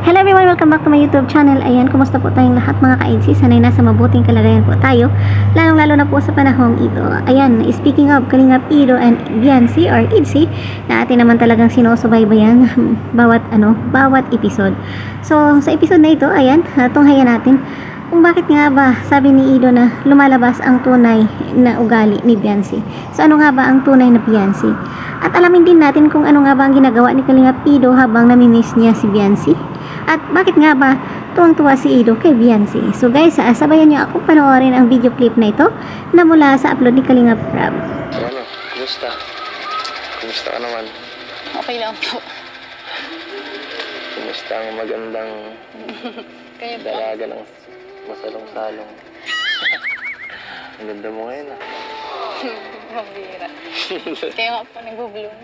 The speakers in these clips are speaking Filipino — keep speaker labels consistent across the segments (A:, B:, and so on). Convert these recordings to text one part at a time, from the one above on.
A: Hello everyone! Welcome back to my YouTube channel. Ayan, kumusta po tayong lahat mga ka-IDC? Sanay nasa mabuting kalagayan po tayo. Lalong-lalo na po sa panahong ito. Ayan, speaking of Kalingap Ido and Biancy or IDC, na atin naman talagang sinusubaybayan bawat episode. So, sa episode na ito, ayan, tunghayan natin kung bakit nga ba sabi ni Ido na lumalabas ang tunay na ugali ni Biancy. So, ano nga ba ang tunay na Biancy? At alamin din natin kung ano nga ba ang ginagawa ni Kalingap Ido habang namimiss niya si Biancy. At bakit nga ba tuwang-tuwa si Ido kay Biancy? So guys, sabayan niyo ako panoorin ang video clip na ito na mula sa upload ni Kalingap Rab.
B: Ano? Kumusta? Kumusta ka naman?
C: Okay lang po.
B: Kumusta ang magandang
C: Kayo po?
B: dalaga ng masalong-salong? Ang ganda mo ngayon ah.
C: Mabira. Kaya nga po nag-bloom.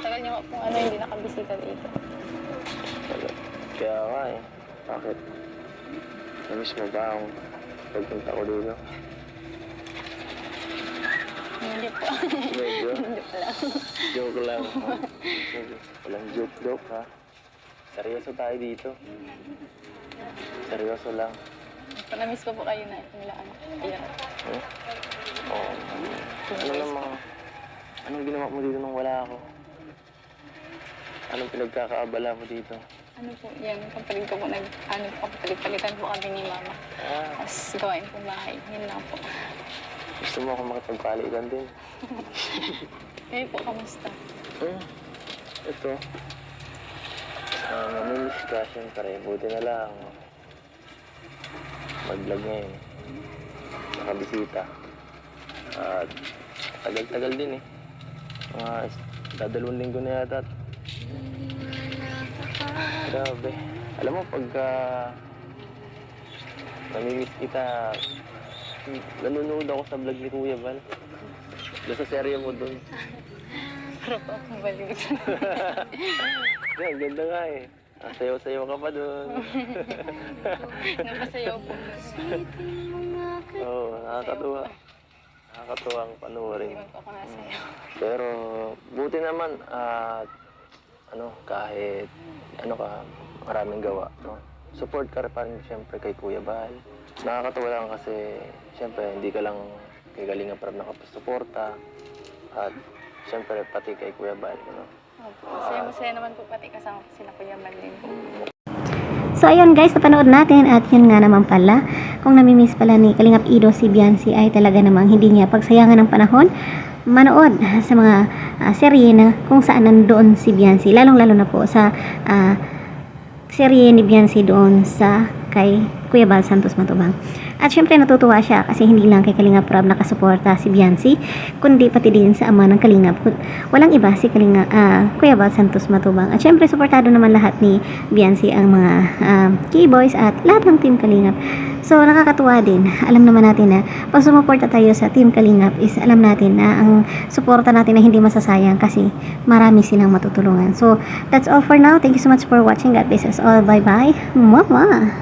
C: Tagal niyo nga po hindi nakabisita dito.
B: Kaya nga eh. Bakit? Namiss mo ba akong pagpunta ko dito?
C: Hindi po.
B: Medyo?
C: Hindi po lang.
B: Joke lang. Walang joke ha. Seryoso tayo dito. Seryoso lang.
C: Namiss ko po kayo na nilaan. Ayan.
B: Hmm? Oo. Ano namang... Anong ginawa mo dito nung wala ako? Anong pinagkakaabala mo dito?
C: Ano po, yan. Kapalig ko po kapalig-palitan po kami ni Mama. Tapos gawain po bahay. Yun lang po.
B: Gusto mo ako makipagpalitan din?
C: Kayo po, kamusta?
B: Ito. Mamimiss ka, siyempre. Buti na lang. Mag-vlog ngayon. Nakabisita. At tagal-tagal din eh. Mga dadalawang linggo na yata. Grabe. Alam mo, pagka namimiss kita, nanonood ako sa vlog ni Kuya Val. Doon sa serye mo doon.
C: Pero po akong balik.
B: Ang ganda nga eh. Sayaw-sayaw ka pa doon.
C: Napasayaw po.
B: Oo, nakakatuwa. Nakakatuwang panuorin.
C: Iwan po ako nasayaw.
B: Pero buti naman at kahit maraming gawa, no? Support ka rin pa rin siyempre kay Kuya Val. Nakakatuwa lang kasi siyempre hindi ka lang kay Kalingap Rab nakapasuporta at siyempre pati kay Kuya Val, no?
C: Masaya naman po pati kasama sila Kuya Val din.
A: So ayun guys, napanood natin at yun nga naman pala, kung namimiss pala ni Kalingap Ido si Biancy ay talaga namang hindi niya pagsayangan ng panahon manood sa mga serye na kung saan nandoon si Biancy, lalong-lalo na po sa serye ni Biancy doon sa kay Kuya Val Santos Matubang. At syempre natutuwa siya kasi hindi lang kay Kalingap Rab nakasuporta si Biancy, kundi pati din sa ama ng Kalingap. Walang iba si Kuya Val Santos Matubang. At syempre suportado naman lahat ni Biancy ang mga K-boys at lahat ng Team Kalingap. So nakakatuwa din. Alam naman natin na pag sumuporta tayo sa Team Kalingap is alam natin na ang suporta natin na hindi masasayang kasi marami silang matutulungan. So that's all for now. Thank you so much for watching. God bless us all. Bye bye. Mwah!